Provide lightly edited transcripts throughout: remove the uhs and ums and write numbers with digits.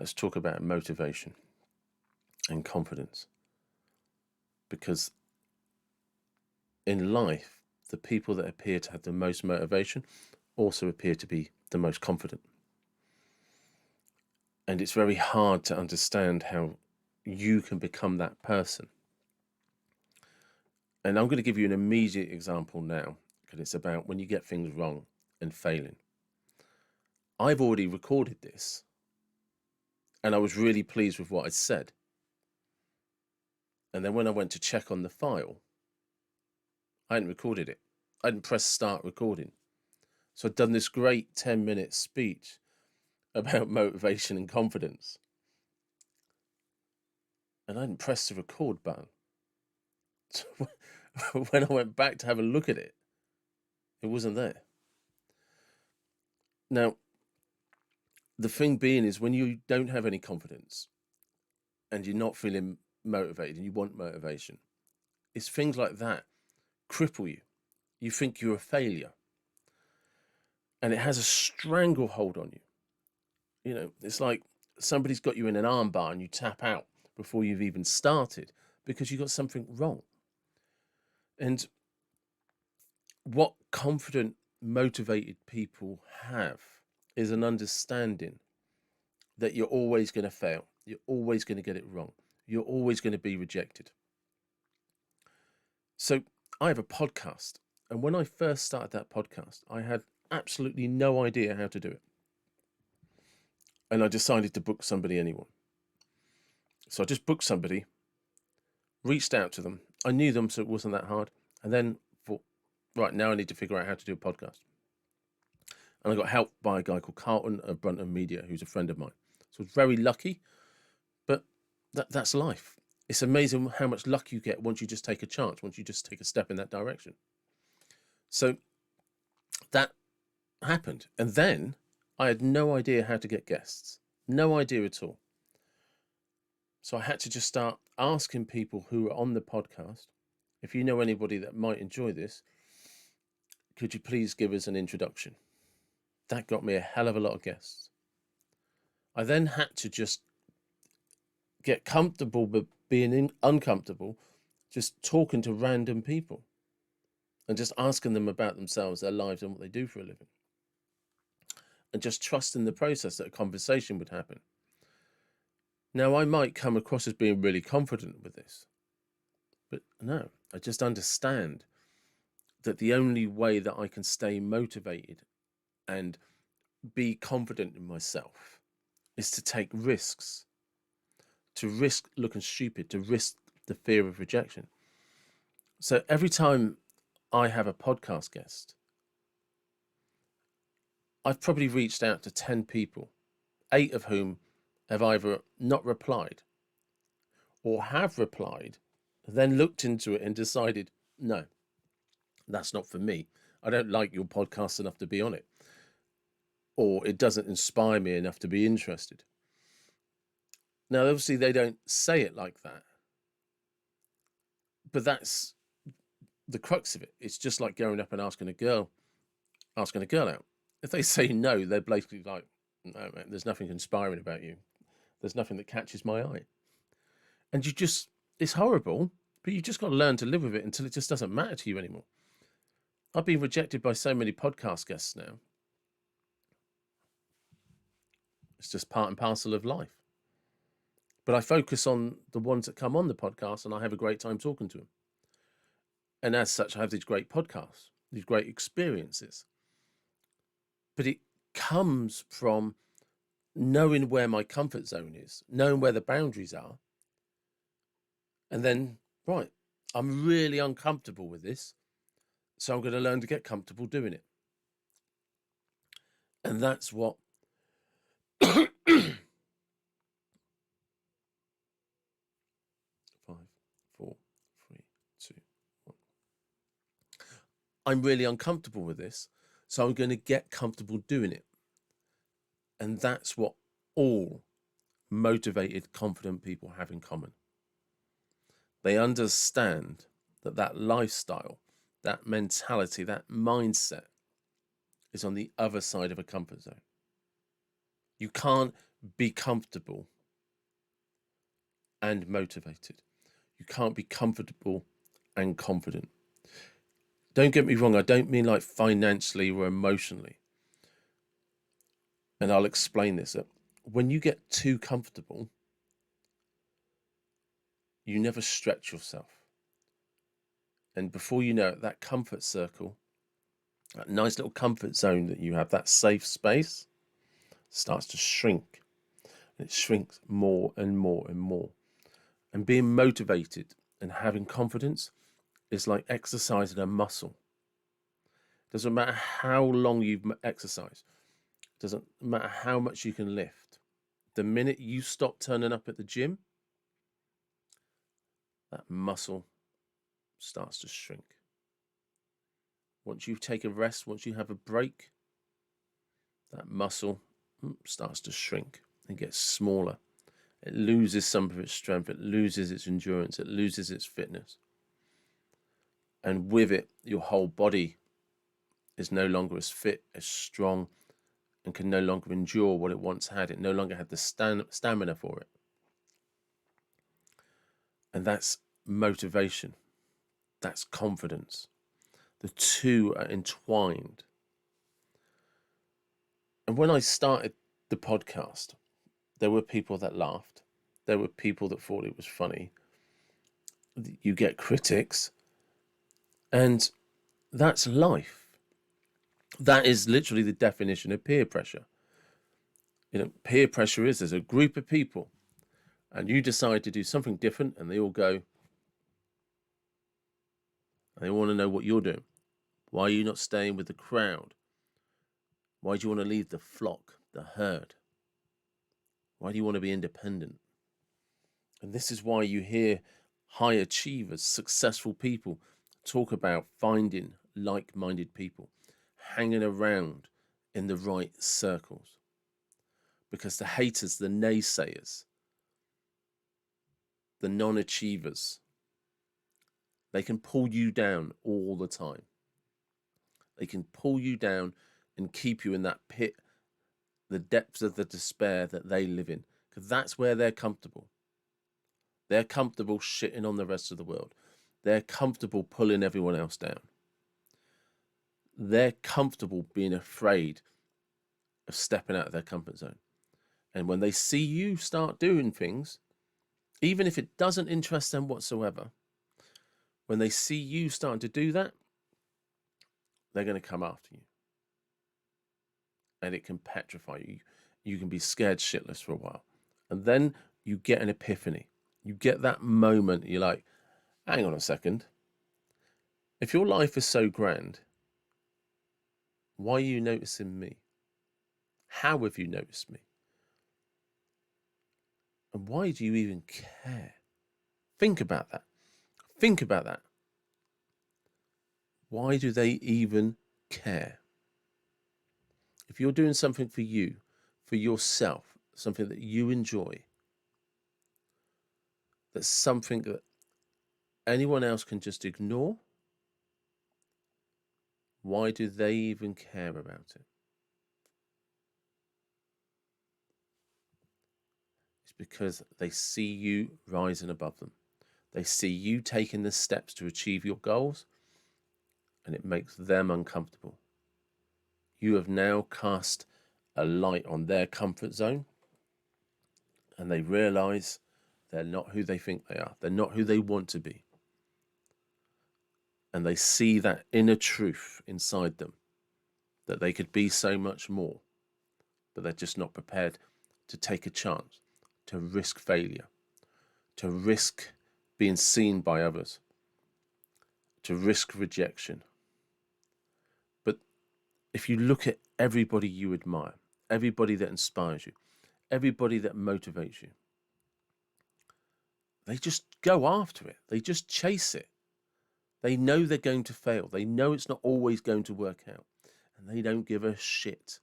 let's talk about motivation and confidence. Because in life, the people that appear to have the most motivation also appear to be the most confident. And it's very hard to understand how you can become that person. And I'm going to give you an immediate example now, because it's about when you get things wrong and failing. I've already recorded this, and I was really pleased with what I said. And then when I went to check on the file, I hadn't recorded it. I hadn't pressed start recording. So I'd done this great 10-minute speech about motivation and confidence, and I hadn't pressed the record button. So when I went back to have a look at it, it wasn't there. Now, the thing being is, when you don't have any confidence and you're not feeling motivated and you want motivation, it's things like that cripple you. You think you're a failure, and it has a stranglehold on you. You know, it's like somebody's got you in an armbar and you tap out before you've even started because you got something wrong. And what confident, motivated people have is an understanding that you're always going to fail. You're always going to get it wrong. You're always going to be rejected. So I have a podcast. And when I first started that podcast, I had absolutely no idea how to do it. And I decided to book somebody anyway. So I just booked somebody, reached out to them. I knew them, so it wasn't that hard. And then thought, right, now I need to figure out how to do a podcast. And I got help by a guy called Carlton of Brunton Media, who's a friend of mine. So I was very lucky, but that's life. It's amazing how much luck you get once you just take a chance, once you just take a step in that direction. So that happened. And then I had no idea how to get guests. No idea at all. So I had to just start asking people who are on the podcast, if you know anybody that might enjoy this, could you please give us an introduction? That got me a hell of a lot of guests. I then had to just get comfortable with being uncomfortable, just talking to random people and just asking them about themselves, their lives, and what they do for a living. And just trusting the process that a conversation would happen. Now, I might come across as being really confident with this, but no, I just understand that the only way that I can stay motivated and be confident in myself is to take risks, to risk looking stupid, to risk the fear of rejection. So every time I have a podcast guest, I've probably reached out to 10 people, 8 of whom have either not replied or have replied, then looked into it and decided, no, that's not for me. I don't like your podcast enough to be on it. Or it doesn't inspire me enough to be interested. Now, obviously, they don't say it like that. But that's the crux of it. It's just like going up and asking a girl out. If they say no, they're basically like, no, man, there's nothing inspiring about you. There's nothing that catches my eye. And it's horrible, but you just got to learn to live with it until it just doesn't matter to you anymore. I've been rejected by so many podcast guests now. It's just part and parcel of life. But I focus on the ones that come on the podcast, and I have a great time talking to them. And as such, I have these great podcasts, these great experiences. But it comes from knowing where my comfort zone is, knowing where the boundaries are. And then, right, I'm really uncomfortable with this, so I'm going to learn to get comfortable doing it. And that's what 5, 4, 3, 2, 1. I'm really uncomfortable with this, so I'm going to get comfortable doing it. And that's what all motivated, confident people have in common. They understand that lifestyle, that mentality, that mindset is on the other side of a comfort zone. You can't be comfortable and motivated. You can't be comfortable and confident. Don't get me wrong, I don't mean like financially or emotionally. And I'll explain this. When you get too comfortable, you never stretch yourself. And before you know it, that comfort circle, that nice little comfort zone that you have, that safe space, starts to shrink. And it shrinks more and more and more. And being motivated and having confidence is like exercising a muscle. Doesn't matter how long you've exercised. Doesn't matter how much you can lift. The minute you stop turning up at the gym, that muscle starts to shrink. Once you take a rest, once you have a break, that muscle starts to shrink and gets smaller. It loses some of its strength, it loses its endurance, it loses its fitness. And with it, your whole body is no longer as fit, as strong, and can no longer endure what it once had. It no longer had the stamina for it. And that's motivation. That's confidence. The two are entwined. And when I started the podcast, there were people that laughed. There were people that thought it was funny. You get critics. And that's life. That is literally the definition of peer pressure. Peer pressure is there's a group of people and you decide to do something different and they all go, and they want to know what you're doing. Why are you not staying with the crowd? Why do you want to leave the flock, the herd? Why do you want to be independent? And this is why you hear high achievers, successful people talk about finding like-minded people, hanging around in the right circles. Because the haters, the naysayers, the non-achievers, they can pull you down all the time. They can pull you down and keep you in that pit, the depths of the despair that they live in, because that's where they're comfortable. They're comfortable shitting on the rest of the world. They're comfortable pulling everyone else down. They're comfortable being afraid of stepping out of their comfort zone. And when they see you start doing things, even if it doesn't interest them whatsoever, when they see you starting to do that, they're going to come after you. And it can petrify you. You can be scared shitless for a while. And then you get an epiphany. You get that moment, you're like, hang on a second. If your life is so grand, why are you noticing me? How have you noticed me? And why do you even care? Think about that. Think about that. Why do they even care? If you're doing something for you, for yourself, something that you enjoy, that's something that anyone else can just ignore, why do they even care about it? It's because they see you rising above them. They see you taking the steps to achieve your goals, and it makes them uncomfortable. You have now cast a light on their comfort zone, and they realize they're not who they think they are. They're not who they want to be. And they see that inner truth inside them, that they could be so much more, but they're just not prepared to take a chance, to risk failure, to risk being seen by others, to risk rejection. But if you look at everybody you admire, everybody that inspires you, everybody that motivates you, they just go after it. They just chase it. They know they're going to fail. They know it's not always going to work out. And they don't give a shit.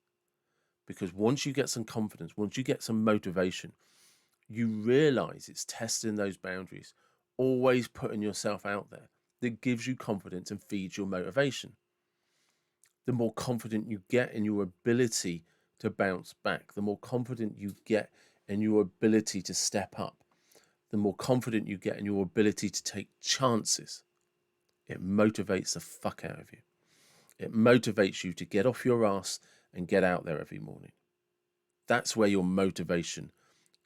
Because once you get some confidence, once you get some motivation, you realize it's testing those boundaries, always putting yourself out there, that gives you confidence and feeds your motivation. The more confident you get in your ability to bounce back, the more confident you get in your ability to step up, the more confident you get in your ability to take chances, it motivates the fuck out of you. It motivates you to get off your ass and get out there every morning. That's where your motivation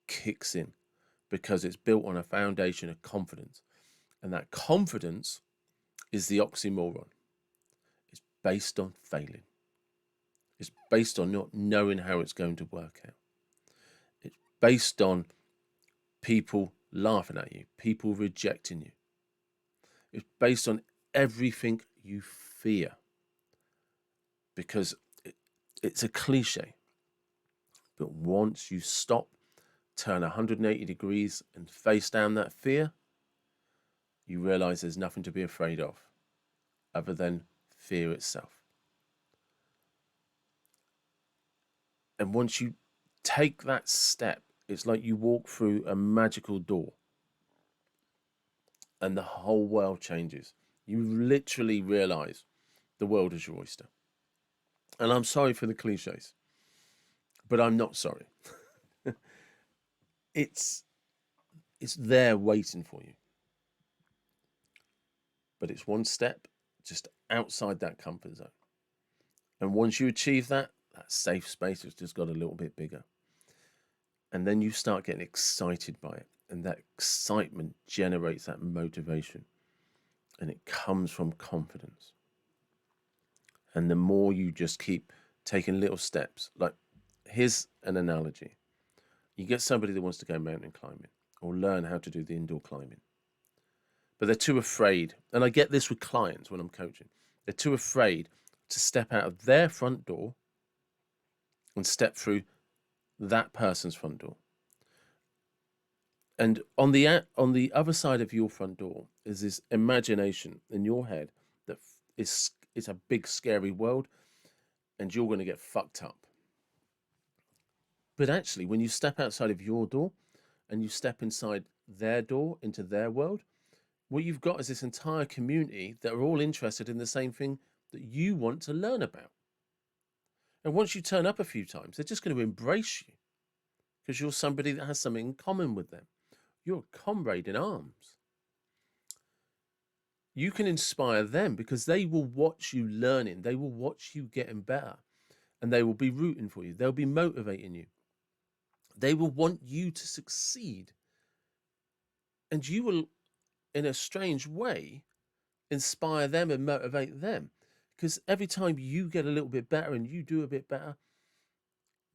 kicks in, because it's built on a foundation of confidence. And that confidence is the oxymoron. It's based on failing. It's based on not knowing how it's going to work out. It's based on people laughing at you, people rejecting you. It's based on everything you fear. Because it's a cliche. But once you stop, turn 180 degrees and face down that fear, you realize there's nothing to be afraid of other than fear itself. And once you take that step, it's like you walk through a magical door and the whole world changes. You literally realize the world is your oyster. And I'm sorry for the cliches, but I'm not sorry. It's there waiting for you. But it's one step just outside that comfort zone. And once you achieve that safe space has just got a little bit bigger. And then you start getting excited by it. And that excitement generates that motivation. And it comes from confidence. And the more you just keep taking little steps, like here's an analogy. You get somebody that wants to go mountain climbing or learn how to do the indoor climbing, but they're too afraid. And I get this with clients when I'm coaching. They're too afraid to step out of their front door and step through that person's front door. And on the other side of your front door is this imagination in your head that it's a big scary world and you're going to get fucked up. But actually, when you step outside of your door and you step inside their door into their world, what you've got is this entire community that are all interested in the same thing that you want to learn about. And once you turn up a few times, they're just going to embrace you because you're somebody that has something in common with them. You're a comrade in arms. You can inspire them because they will watch you learning. They will watch you getting better and they will be rooting for you. They'll be motivating you. They will want you to succeed. And you will, in a strange way, inspire them and motivate them. Because every time you get a little bit better and you do a bit better,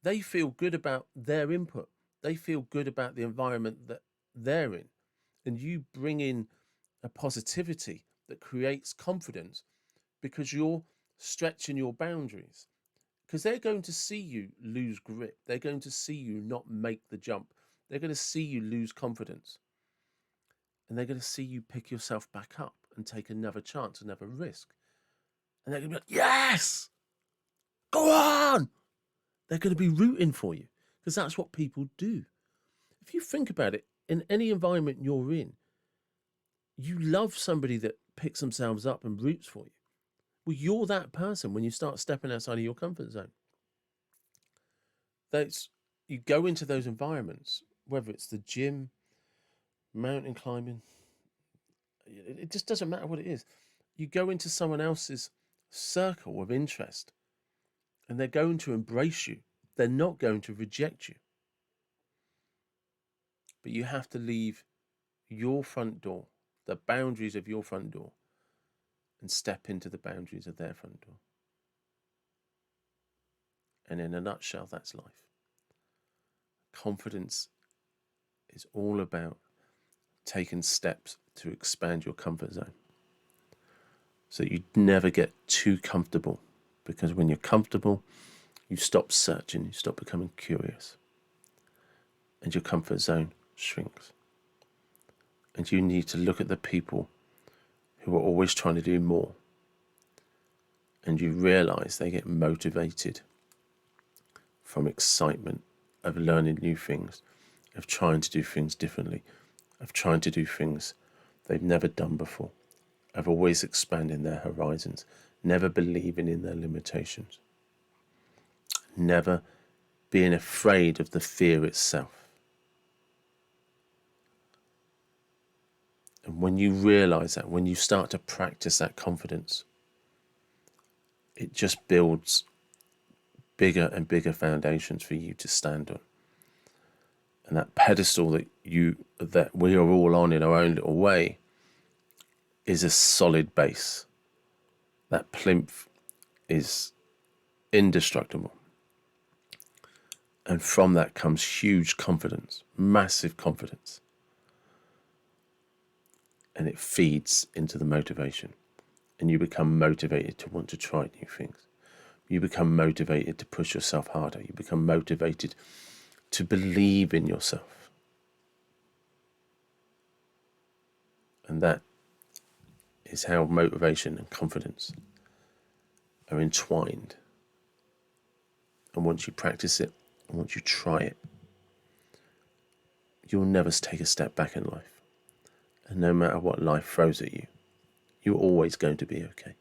they feel good about their input. They feel good about the environment that they're in. And you bring in a positivity that creates confidence because you're stretching your boundaries. Because they're going to see you lose grip. They're going to see you not make the jump. They're going to see you lose confidence. And they're going to see you pick yourself back up and take another chance, another risk. And they're going to be like, yes, go on. They're going to be rooting for you because that's what people do. If you think about it, in any environment you're in, you love somebody that picks themselves up and roots for you. Well, you're that person when you start stepping outside of your comfort zone. You go into those environments, whether it's the gym, mountain climbing, it just doesn't matter what it is. You go into someone else's circle of interest and they're going to embrace you. They're not going to reject you. But you have to leave your front door, the boundaries of your front door, and step into the boundaries of their front door. And in a nutshell, that's life. Confidence is all about taking steps to expand your comfort zone. So you never get too comfortable, because when you're comfortable, you stop searching, you stop becoming curious, and your comfort zone shrinks. And you need to look at the people who are always trying to do more, and you realize they get motivated from excitement of learning new things, of trying to do things differently, of trying to do things they've never done before, of always expanding their horizons, never believing in their limitations, never being afraid of the fear itself. And when you realize that, when you start to practice that confidence, it just builds bigger and bigger foundations for you to stand on. And that pedestal that we are all on in our own little way is a solid base. That plinth is indestructible. And from that comes huge confidence, massive confidence. And it feeds into the motivation. And you become motivated to want to try new things. You become motivated to push yourself harder. You become motivated to believe in yourself. And that is how motivation and confidence are entwined. And once you practice it, and once you try it, you'll never take a step back in life. And no matter what life throws at you, you're always going to be okay.